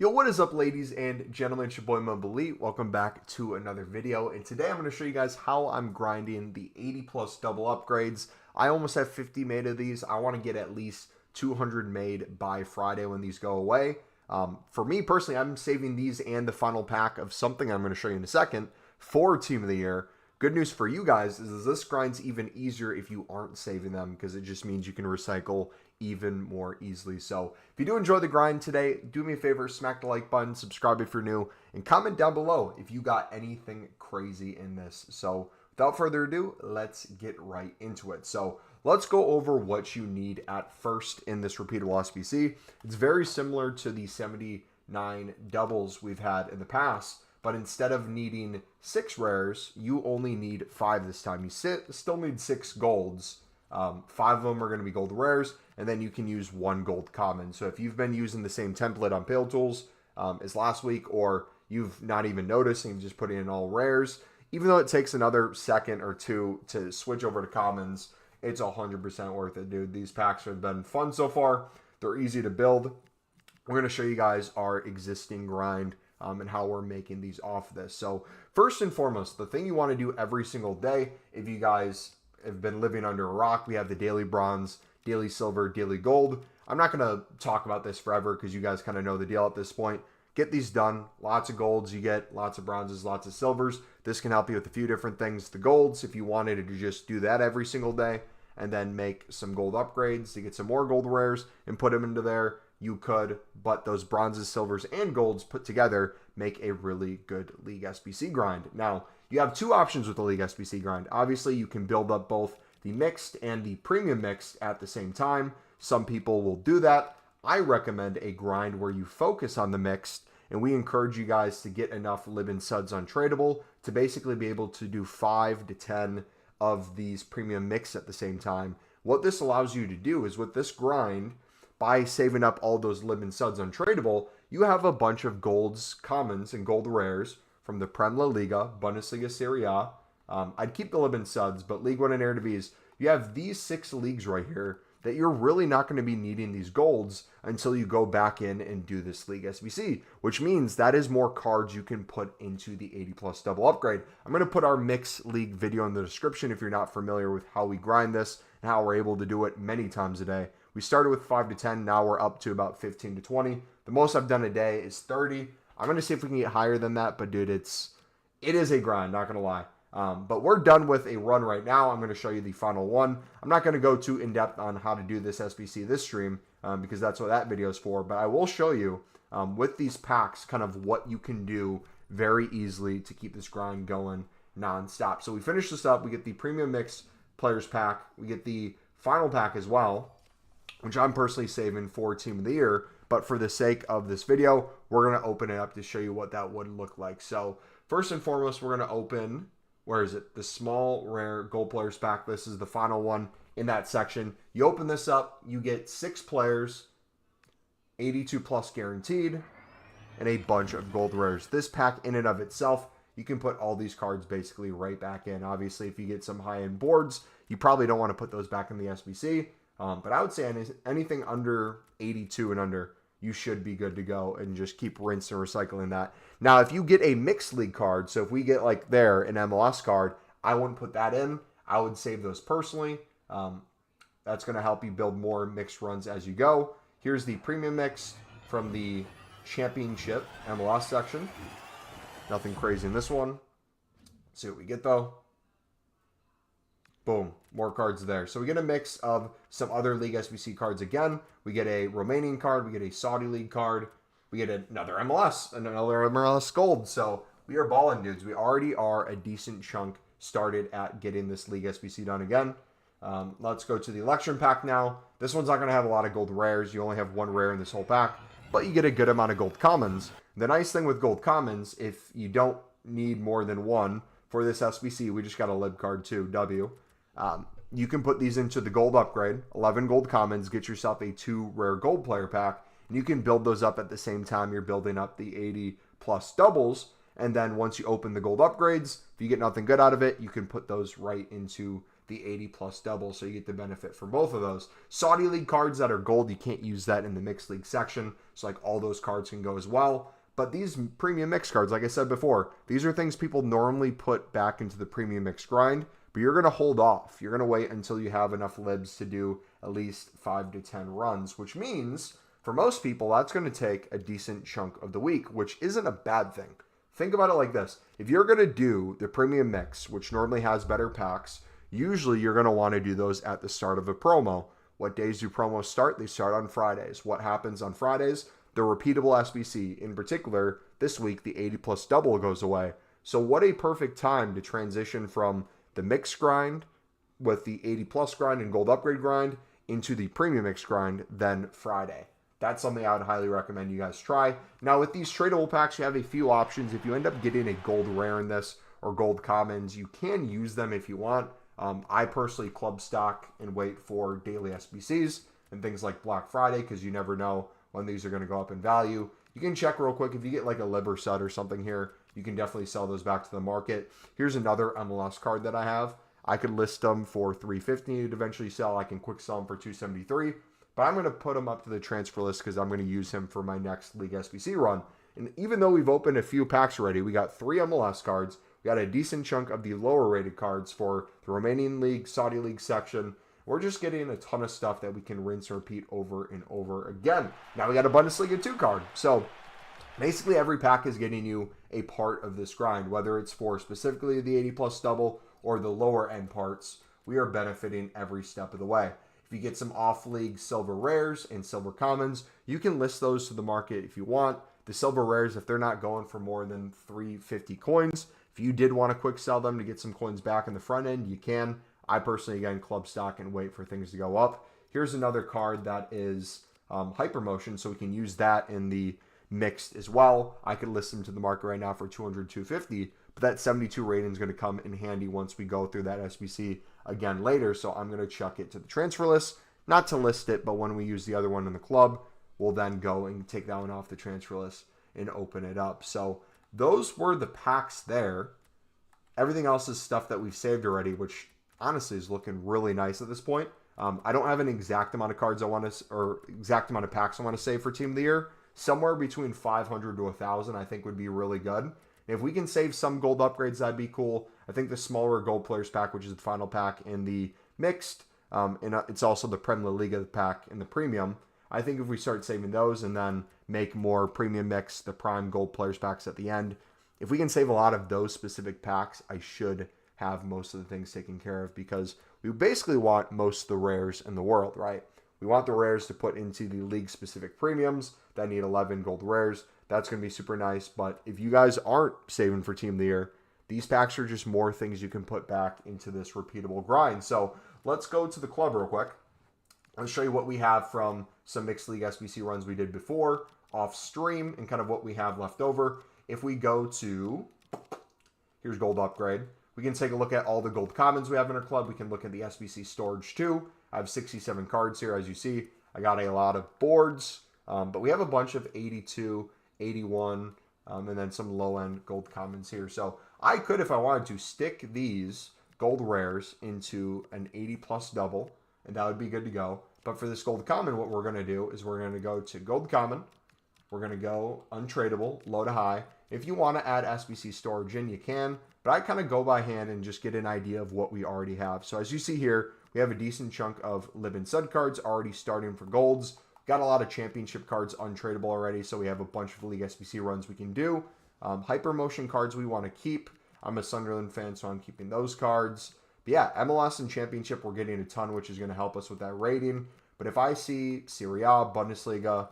Yo, what is up, ladies and gentlemen? It's your boy MumboElite. Welcome back to another video. And today I'm going to show you guys how I'm grinding the 80 plus double upgrades. I almost have 50 made of these. I want to get at least 200 made by Friday when these go away. For me personally, I'm saving these and the final pack of something I'm going to show you in a second for Team of the Year. Good news for you guys is this grind's even easier if you aren't saving them, because it just means you can recycle even more easily. So if you do enjoy the grind today, do me a favor, smack the like button, subscribe if you're new, and comment down below if you got anything crazy in this. So without further ado, let's get right into it. So let's go over what you need at first in this repeatable SBC. It's very similar to the 79 doubles we've had in the past, but instead of needing 6 rares, you only need 5 this time. You still need 6 golds. 5 of them are going to be gold rares, and then you can use 1 gold common. So if you've been using the same template on Pale Tools as last week, or you've not even noticed and you've just put in all rares, even though it takes another second or two to switch over to commons, it's 100% worth it, dude. These packs have been fun so far. They're easy to build. We're going to show you guys our existing grind and how we're making these off this. So first and foremost, the thing you want to do every single day, if you guys have been living under a rock, we have the daily bronze, daily silver, daily gold. I'm not going to talk about this forever because you guys kind of know the deal at this point. Get these done. Lots of golds you get, lots of bronzes, lots of silvers. This can help you with a few different things. The golds, if you wanted to just do that every single day and then make some gold upgrades to get some more gold rares and put them into there, you could, but those bronzes, silvers, and golds put together make a really good League SBC grind. Now, you have 2 options with the League SBC grind. Obviously, you can build up both the mixed and the premium mixed at the same time. Some people will do that. I recommend a grind where you focus on the mixed, and we encourage you guys to get enough Libin Suds untradeable to basically be able to do 5 to 10 of these premium mixed at the same time. What this allows you to do is with this grind, by saving up all those Libin Suds untradeable, you have a bunch of golds, commons, and gold rares from the Prem La Liga, Bundesliga Serie A. I'd keep the Libin Suds, but League 1 and Eredivisie, you have these 6 leagues right here that you're really not going to be needing these golds until you go back in and do this League SBC, which means that is more cards you can put into the 80 plus double upgrade. I'm going to put our Mixed League video in the description if you're not familiar with how we grind this and how we're able to do it many times a day. We started with 5 to 10, now we're up to about 15 to 20. The most I've done a day is 30. I'm going to see if we can get higher than that, but dude, it is a grind, not going to lie. But we're done with a run right now. I'm going to show you the final one. I'm not going to go too in-depth on how to do this SBC this stream because that's what that video is for, but I will show you with these packs kind of what you can do very easily to keep this grind going non-stop. So we finish this up. We get the Premium Mix Players Pack. We get the final pack as well, which I'm personally saving for Team of the Year. But for the sake of this video, we're going to open it up to show you what that would look like. So first and foremost, we're going to open, where is it? The small rare gold players pack. This is the final one in that section. You open this up, you get 6 players, 82 plus guaranteed, and a bunch of gold rares. This pack in and of itself, you can put all these cards basically right back in. Obviously, if you get some high-end boards, you probably don't want to put those back in the SBC. But I would say anything under 82 and under, you should be good to go and just keep rinsing and recycling that. Now, if you get a mixed league card, so if we get like there an MLS card, I wouldn't put that in. I would save those personally. That's going to help you build more mixed runs as you go. Here's the premium mix from the championship MLS section. Nothing crazy in this one. Let's see what we get though. Boom, more cards there. So we get a mix of some other League SBC cards again. We get a Romanian card, we get a Saudi League card, we get another MLS gold. So we are balling, dudes. We already are a decent chunk started at getting this League SBC done again. Let's go to the election pack now. This one's not going to have a lot of gold rares. You only have 1 rare in this whole pack, but you get a good amount of gold commons. The nice thing with gold commons, if you don't need more than 1 for this SBC, we just got a lib card too, W. You can put these into the gold upgrade, 11 gold commons, get yourself a 2 rare gold player pack, and you can build those up at the same time you're building up the 80 plus doubles. And then once you open the gold upgrades, if you get nothing good out of it, you can put those right into the 80 plus double, so you get the benefit from both of those. Saudi League cards that are gold, you can't use that in the mixed league section, so like all those cards can go as well. But these premium mix cards, like I said before, these are things people normally put back into the premium mix grind, but you're going to hold off. You're going to wait until you have enough libs to do at least 5 to 10 runs, which means for most people, that's going to take a decent chunk of the week, which isn't a bad thing. Think about it like this. If you're going to do the premium mix, which normally has better packs, usually you're going to want to do those at the start of a promo. What days do promos start? They start on Fridays. What happens on Fridays? The repeatable SBC. In particular, this week, the 80 plus double goes away. So what a perfect time to transition from the mix grind with the 80 plus grind and gold upgrade grind into the premium mix grind then Friday. That's something I would highly recommend you guys try. Now, with these tradable packs, you have a few options. If you end up getting a gold rare in this or gold commons, you can use them if you want. I personally club stock and wait for daily SBCs and things like Black Friday because you never know when these are going to go up in value. You can check real quick. If you get like a liver set or something here, you can definitely sell those back to the market. Here's another MLS card that I have. I could list them for $350 to eventually sell. I can quick sell them for $273. But I'm going to put him up to the transfer list because I'm going to use him for my next League SBC run. And even though we've opened a few packs already, we got 3 MLS cards. We got a decent chunk of the lower rated cards for the Romanian League, Saudi League section. We're just getting a ton of stuff that we can rinse and repeat over and over again. Now we got a Bundesliga 2 card. So basically every pack is getting you a part of this grind, whether it's for specifically the 80 plus double or the lower end parts. We are benefiting every step of the way. If you get some off-league silver rares and silver commons, you can list those to the market if you want. The silver rares, if they're not going for more than 350 coins, if you did want to quick sell them to get some coins back in the front end, you can. I personally, again, club stock and wait for things to go up. Here's another card that is hypermotion, so we can use that in the mixed as well. I could list them to the market right now for 200, 250, but that 72 rating is going to come in handy once we go through that SBC again later. So I'm going to chuck it to the transfer list, not to list it, but when we use the other one in the club, we'll then go and take that one off the transfer list and open it up. So those were the packs there. Everything else is stuff that we've saved already, which honestly is looking really nice at this point. I don't have an exact amount of cards I want to, or exact amount of packs I want to save for Team of the Year. Somewhere between 500 to 1,000 I think would be really good. And if we can save some gold upgrades, that'd be cool. I think the smaller gold players pack, which is the final pack in the mixed, and it's also the Prem La Liga pack in the premium. I think if we start saving those and then make more premium mix, the prime gold players packs at the end, if we can save a lot of those specific packs, I should have most of the things taken care of because we basically want most of the rares in the world, right? We want the rares to put into the league-specific premiums that need 11 gold rares. That's going to be super nice. But if you guys aren't saving for Team of the Year, these packs are just more things you can put back into this repeatable grind. So let's go to the club real quick. I'll show you what we have from some Mixed League SBC runs we did before, off stream, and kind of what we have left over. If we go to, here's gold upgrade. We can take a look at all the gold commons we have in our club. We can look at the SBC storage too. I have 67 cards here, as you see. I got a lot of boards, but we have a bunch of 82, 81, and then some low-end gold commons here. So I could, if I wanted to, stick these gold rares into an 80-plus double, and that would be good to go. But for this gold common, what we're going to do is we're going to go to gold common. We're going to go untradeable, low to high. If you want to add SBC storage in, you can. But I kind of go by hand and just get an idea of what we already have. So as you see here, we have a decent chunk of Lib and Sud cards already starting for golds. Got a lot of championship cards untradeable already, so we have a bunch of League SBC runs we can do. Hypermotion cards we want to keep. I'm a Sunderland fan, so I'm keeping those cards. But yeah, MLS and championship, we're getting a ton, which is going to help us with that rating. But if I see Serie A, Bundesliga,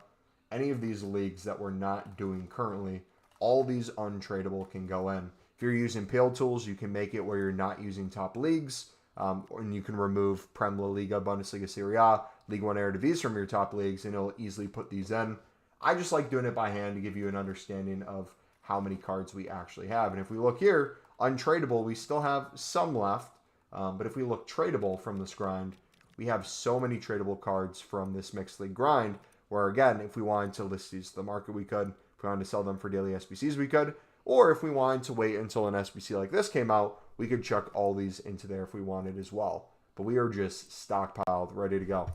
any of these leagues that we're not doing currently, all these untradeable can go in. If you're using Pale Tools, you can make it where you're not using top leagues. And you can remove Prem La Liga, Bundesliga, Serie A, Ligue 1 Eredivisie from your top leagues, and it'll easily put these in. I just like doing it by hand to give you an understanding of how many cards we actually have. And if we look here, untradeable, we still have some left. But if we look tradable from this grind, we have so many tradable cards from this Mixed League grind, where again, if we wanted to list these to the market, we could. If we wanted to sell them for daily SBCs, we could. Or if we wanted to wait until an SBC like this came out, we could chuck all these into there if we wanted as well. But we are just stockpiled, ready to go.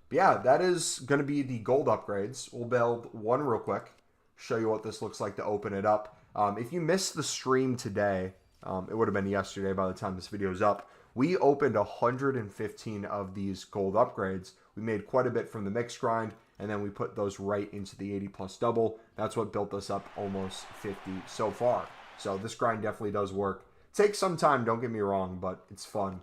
But yeah, that is going to be the gold upgrades. We'll build one real quick, show you what this looks like to open it up. If you missed the stream today, it would have been yesterday by the time this video is up. We opened 115 of these gold upgrades. We made quite a bit from the mix grind, and then we put those right into the 80 plus double. That's what built us up almost 50 so far. So this grind definitely does work. Takes some time, don't get me wrong, but it's fun.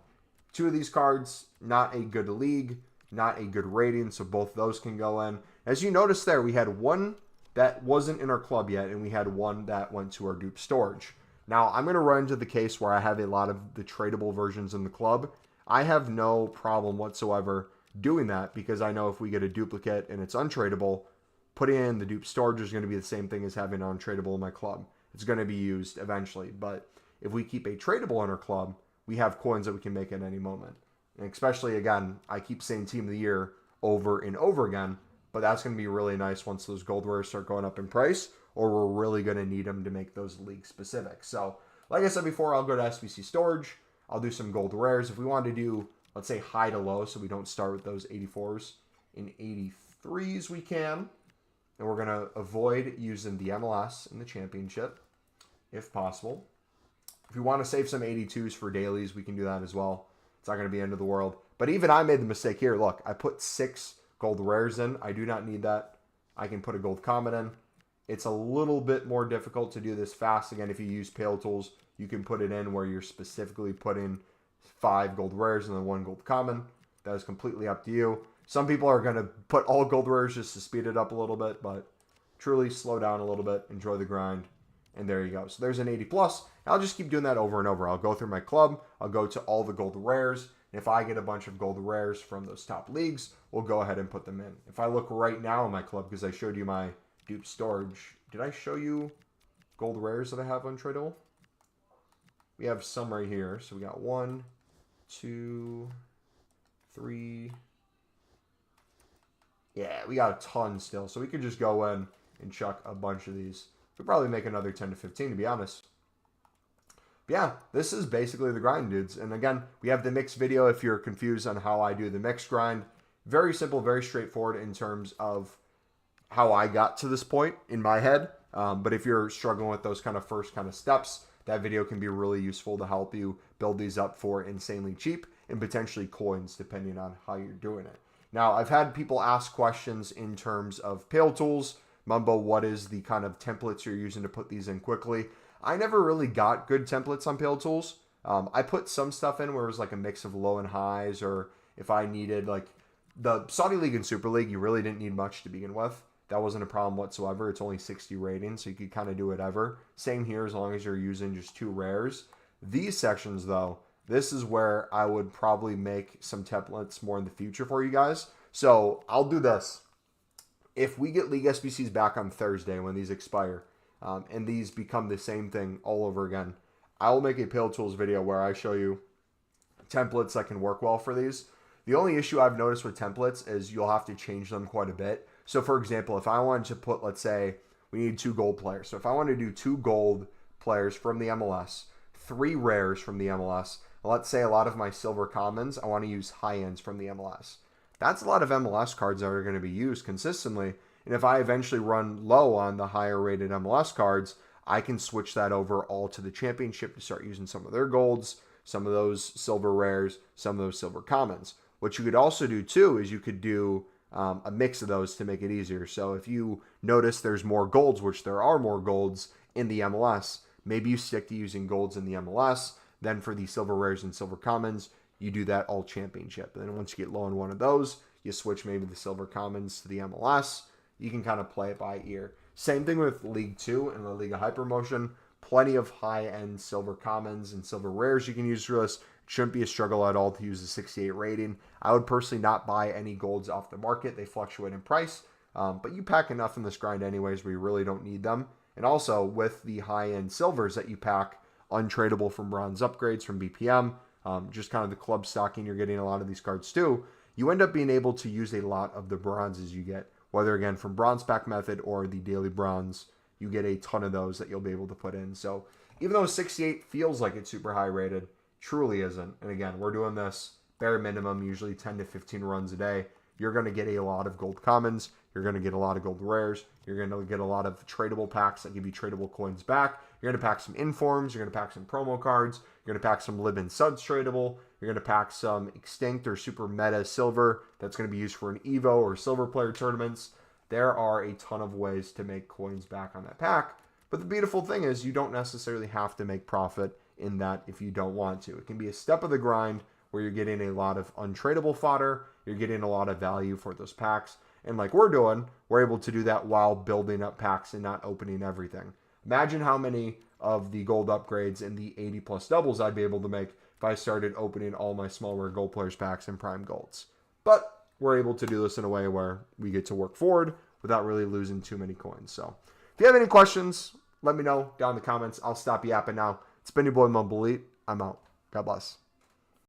Two of these cards, not a good league, not a good rating, so both those can go in. As you notice there, we had one that wasn't in our club yet, and we had one that went to our dupe storage. Now, I'm going to run into the case where I have a lot of the tradable versions in the club. I have no problem whatsoever doing that because I know if we get a duplicate and it's untradeable, putting in the dupe storage is going to be the same thing as having an untradeable in my club. It's going to be used eventually, but if we keep a tradable in our club, we have coins that we can make at any moment. And especially, again, I keep saying Team of the Year over and over again, but that's going to be really nice once those gold rares start going up in price, or we're really going to need them to make those league specific. So, like I said before, I'll go to SBC storage. I'll do some gold rares. If we want to do, let's say, high to low, so we don't start with those 84s and 83s, we can. And we're going to avoid using the MLS in the championship, if possible. If we want to save some 82s for dailies, we can do that as well. It's not going to be the end of the world. But even I made the mistake here. Look, I put 6 gold rares in. I do not need that. I can put a gold common in. It's a little bit more difficult to do this fast. Again, if you use Pale Tools, you can put it in where you're specifically putting 5 gold rares and then 1 gold common. That is completely up to you. Some people are going to put all gold rares just to speed it up a little bit, but truly slow down a little bit, enjoy the grind, and there you go. So there's an 80 plus. I'll just keep doing that over and over. I'll go through my club. I'll go to all the gold rares. And if I get a bunch of gold rares from those top leagues, we'll go ahead and put them in. If I look right now in my club, because I showed you my dupe storage, did I show you gold rares that I have untradeable? We have some right here. So we got 1, 2, 3. Yeah, we got a ton still. So we could just go in and chuck a bunch of these. We'll probably make another 10 to 15, to be honest. But yeah, this is basically the grind, dudes. And again, we have the mix video if you're confused on how I do the mix grind. Very simple, very straightforward in terms of how I got to this point in my head. But if you're struggling with those kind of first kind of steps, that video can be really useful to help you build these up for insanely cheap and potentially coins, depending on how you're doing it. Now, I've had people ask questions in terms of Pale Tools. Mumbo, what is the kind of templates you're using to put these in quickly? I never really got good templates on Pale Tools. I put some stuff in where it was like a mix of low and highs, or if I needed like the Saudi League and Super League, you really didn't need much to begin with. That wasn't a problem whatsoever. It's only 60 ratings, so you could kind of do whatever. Same here as long as you're using just 2 rares. These sections, though, this is where I would probably make some templates more in the future for you guys. So I'll do this. If we get League SBCs back on Thursday when these expire, and these become the same thing all over again, I will make a Pale Tools video where I show you templates that can work well for these. The only issue I've noticed with templates is you'll have to change them quite a bit. So for example, if I wanted to put, let's say, we need 2 gold players. So if I want to do 2 gold players from the MLS, 3 rares from the MLS, and let's say a lot of my silver commons, I want to use high ends from the MLS. That's a lot of MLS cards that are going to be used consistently. And if I eventually run low on the higher rated MLS cards, I can switch that over all to the championship to start using some of their golds, some of those silver rares, some of those silver commons. What you could also do too is you could do a mix of those to make it easier. So if you notice there's more golds, which there are more golds in the MLS, maybe you stick to using golds in the MLS. Then for the silver rares and silver commons, you do that all championship. And then once you get low on one of those, you switch maybe the silver commons to the MLS. You can kind of play it by ear. Same thing with League 2 and the League of Hypermotion. Plenty of high-end silver commons and silver rares you can use for this. It shouldn't be a struggle at all to use the 68 rating. I would personally not buy any golds off the market. They fluctuate in price. But you pack enough in this grind anyways where you really don't need them. And also with the high-end silvers that you pack, untradeable from bronze upgrades from BPM, just kind of the club stocking, you're getting a lot of these cards too. You end up being able to use a lot of the bronzes you get, whether again from bronze pack method or the daily bronze you get a ton of those that you'll be able to put in. So even though 68 feels like it's super high rated, truly isn't. And again, we're doing this bare minimum, usually 10 to 15 runs a day. You're going to get a lot of gold commons. You're going to get a lot of gold rares. You're going to get a lot of tradable packs that give you tradable coins back. You're going to pack some informs. You're going to pack some promo cards. You're going to pack some live in suds tradable. You're going to pack some extinct or super meta silver that's going to be used for an Evo or silver player tournaments. There are a ton of ways to make coins back on that pack. But the beautiful thing is you don't necessarily have to make profit in that if you don't want to. It can be a step of the grind where you're getting a lot of untradeable fodder. You're getting a lot of value for those packs. And like we're doing, we're able to do that while building up packs and not opening everything. Imagine how many of the gold upgrades and the 80 plus doubles I'd be able to make if I started opening all my small rare gold players packs and prime golds. But we're able to do this in a way where we get to work forward without really losing too many coins. So if you have any questions, let me know down in the comments. I'll stop yapping now. It's been your boy MumboElite. I'm out. God bless.